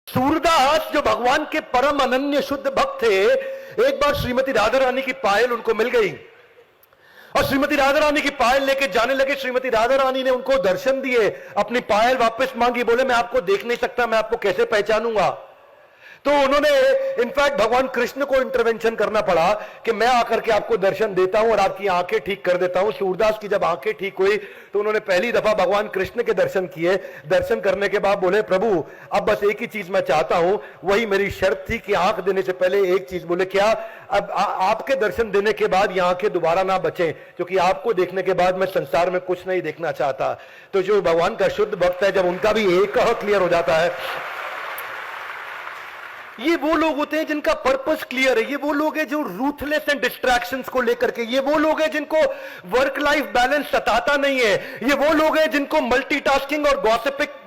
सूरदास जो भगवान के परम अनन्य शुद्ध भक्त थे, एक बार श्रीमती राधा रानी की पायल उनको मिल गई और श्रीमती राधा रानी की पायल लेके जाने लगे। श्रीमती राधा रानी ने उनको दर्शन दिए, अपनी पायल वापस मांगी, बोले मैं आपको देख नहीं सकता, मैं आपको कैसे पहचानूंगा। तो उन्होंने इनफैक्ट भगवान कृष्ण को इंटरवेंशन करना पड़ा कि मैं आकर के आपको दर्शन देता हूं और आपकी आंखें ठीक कर देता हूं। सूरदास की जब आंखें ठीक हुई तो उन्होंने पहली दफा भगवान कृष्ण के दर्शन किए। दर्शन करने के बाद बोले प्रभु अब बस एक ही चीज मैं चाहता हूं, वही मेरी शर्त थी कि आंख देने से पहले एक चीज। बोले क्या? अब आपके दर्शन देने के बाद ये आंखें दोबारा ना बचें, क्योंकि आपको देखने के बाद मैं संसार में कुछ नहीं देखना चाहता। तो जो भगवान का शुद्ध भक्त है, जब उनका भी एक क्लियर हो जाता है, ये वो लोग होते हैं जिनका पर्पस क्लियर है। ये वो लोग हैं जो रूथलेस एंड डिस्ट्रैक्शंस को लेकर के, ये वो लोग हैं जिनको वर्क लाइफ बैलेंस सताता नहीं है। ये वो लोग हैं जिनको मल्टीटास्किंग और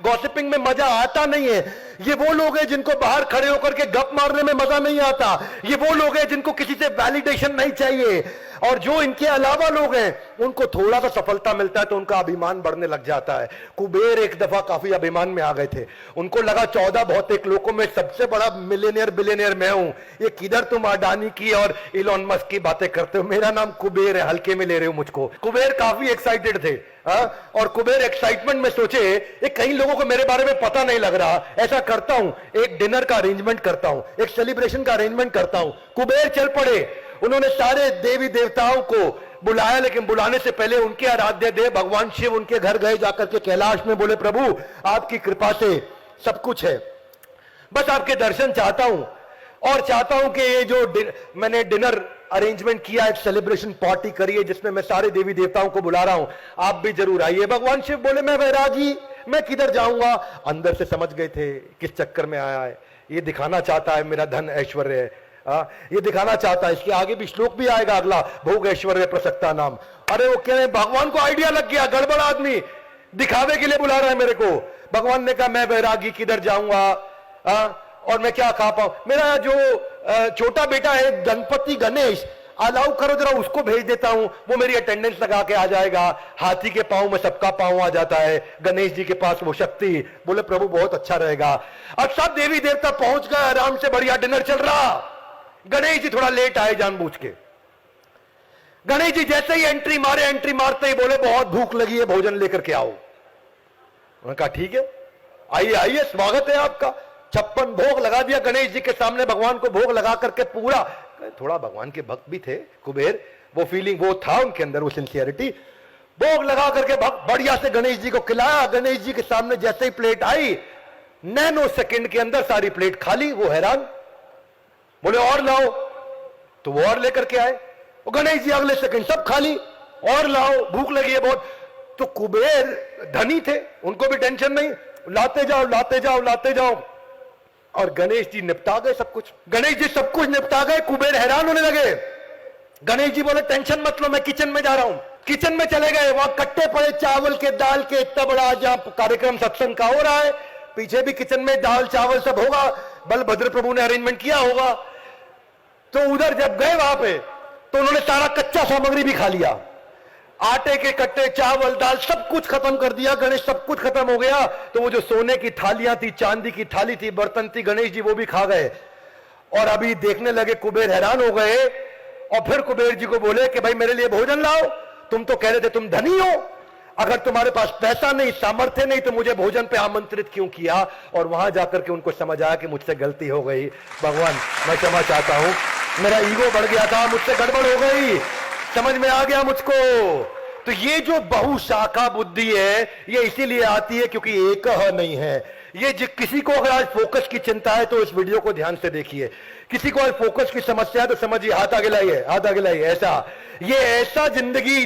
गॉसिपिंग में मजा आता नहीं है। ये वो लोग हैं जिनको बाहर खड़े होकर के गप मारने में मजा नहीं आता। ये वो लोग हैं जिनको किसी से वैलिडेशन नहीं चाहिए। और जो इनके अलावा लोग हैं उनको थोड़ा सा सफलता मिलता है तो उनका अभिमान बढ़ने लग जाता है। कुबेर एक दफा काफी अभिमान में आ गए थे। उनको लगा 14 भौतिक लोगों में सबसे बड़ा मिलियनियर बिलियनियर मैं हूं। ये किधर तुम अडानी की और इलॉन मस्क की बातें करते हो, मेरा नाम कुबेर है, हल्के में ले रहे हो मुझको। कुबेर काफी एक्साइटेड थे। और कुबेर एक्साइटमेंट में सोचे कई लोगों को मेरे बारे में पता नहीं लग रहा, ऐसा करता हूं एक डिनर का अरेंजमेंट करता हूं, एक सेलिब्रेशन का अरेंजमेंट करता हूं। कुबेर चल पड़े। उन्होंने सारे देवी देवताओं को बुलाया, लेकिन बुलाने से पहले उनके आराध्य देव भगवान शिव उनके घर गए जाकर के कैलाश में। बोले प्रभु आपकी कृपा से सब कुछ है, बस आपके दर्शन चाहता हूं और चाहता हूं कि ये जो मैंने डिनर अरेंजमेंट किया, एक सेलिब्रेशन पार्टी करी है जिसमें मैं सारे देवी देवताओं को बुला रहा हूं, आप भी जरूर आइए। भगवान शिव बोले मैं वैरागी, मैं किधर जाऊंगा। अंदर से समझ गए थे किस चक्कर में आया है। ये दिखाना चाहता है मेरा धन ऐश्वर्य है, ये दिखाना चाहता है। इसके आगे भी श्लोक भी आएगा अगला, भोग ऐश्वर्य प्रसक्ता नाम। अरे वो कह रहे भगवान को आइडिया लग गया, गड़बड़ आदमी दिखावे के लिए बुला रहा है मेरे को। भगवान ने कहा मैं वैरागी किधर जाऊंगा और मैं क्या खा पाऊं। मेरा जो छोटा बेटा है गणपति गणेश, अलाउ करो जरा, उसको भेज देता हूं, वो मेरी अटेंडेंस लगा के आ जाएगा। हाथी के पांव में सबका पांव आ जाता है, गणेश जी के पास वो शक्ति। बोले प्रभु बहुत अच्छा रहेगा। अब सब देवी देवता पहुंच गए, आराम से बढ़िया डिनर चल रहा। गणेश जी थोड़ा लेट आए जानबूझ के। गणेश जी जैसे ही एंट्री मारे, एंट्री मारते ही बोले बहुत भूख लगी है, भोजन लेकर के आओ। उन्होंने कहा ठीक है, आइए आइए, स्वागत है आपका। 56 भोग लगा दिया गणेश जी के सामने। भगवान को भोग लगा करके पूरा, थोड़ा भगवान के भक्त भी थे कुबेर, वो फीलिंग वो था उनके अंदर, वो सिंसियरिटी। भोग लगा करके बढ़िया से गणेश जी को खिलाया। गणेश जी के सामने जैसे ही प्लेट आई, नैनो सेकंड के अंदर सारी प्लेट खाली। वो हैरान, बोले और लाओ, तो वो और लेकर के आए। वो गणेश जी अगले सेकंड सब खाली, और लाओ, भूख लगी है बहुत। तो कुबेर धनी थे, उनको भी टेंशन नहीं, लाते जाओ लाते जाओ लाते जाओ। और गणेश जी निपटा गए सब कुछ। गणेश जी सब कुछ निपटा गए। कुबेर हैरान होने लगे। गणेश जी बोले टेंशन मत लो, मैं किचन में जा रहा हूं। किचन में चले गए, वहां कट्टे पड़े चावल के, दाल के, इतना बड़ा जहां कार्यक्रम सत्संग का हो रहा है, पीछे भी किचन में दाल चावल सब होगा, बलभद्र प्रभु ने अरेंजमेंट किया होगा। तो उधर जब गए वहां पे, तो उन्होंने सारा कच्चा सामग्री भी खा लिया। आटे के कट्टे, चावल, दाल, सब कुछ खत्म कर दिया। गणेश सब कुछ खत्म हो गया। तो वो जो सोने की थालियां थी, चांदी की थाली थी, बर्तन थी, गणेश जी वो भी खा गए। और अभी देखने लगे, कुबेर हैरान हो गए। और फिर कुबेर जी को बोले कि भाई मेरे लिए भोजन लाओ, तुम तो कह रहे थे तुम धनी हो, अगर तुम्हारे पास पैसा नहीं, सामर्थ्य नहीं, तो मुझे भोजन पे आमंत्रित क्यों किया। और वहां जाकर के उनको समझ आया कि मुझसे गलती हो गई, भगवान मैं क्षमा चाहता हूं, मेरा ईगो बढ़ गया था, मुझसे गड़बड़ हो गई, समझ में आ गया मुझको। तो ये जो बहुशाखा बुद्धि है, ये इसीलिए आती है क्योंकि एक नहीं है। ये किसी को अगर आज फोकस की चिंता है तो इस वीडियो को ध्यान से देखिए। किसी को आज फोकस की समस्या है तो समझिए, हाथ आगे लाइए, हाथ आगे लाइए, ऐसा, ये ऐसा जिंदगी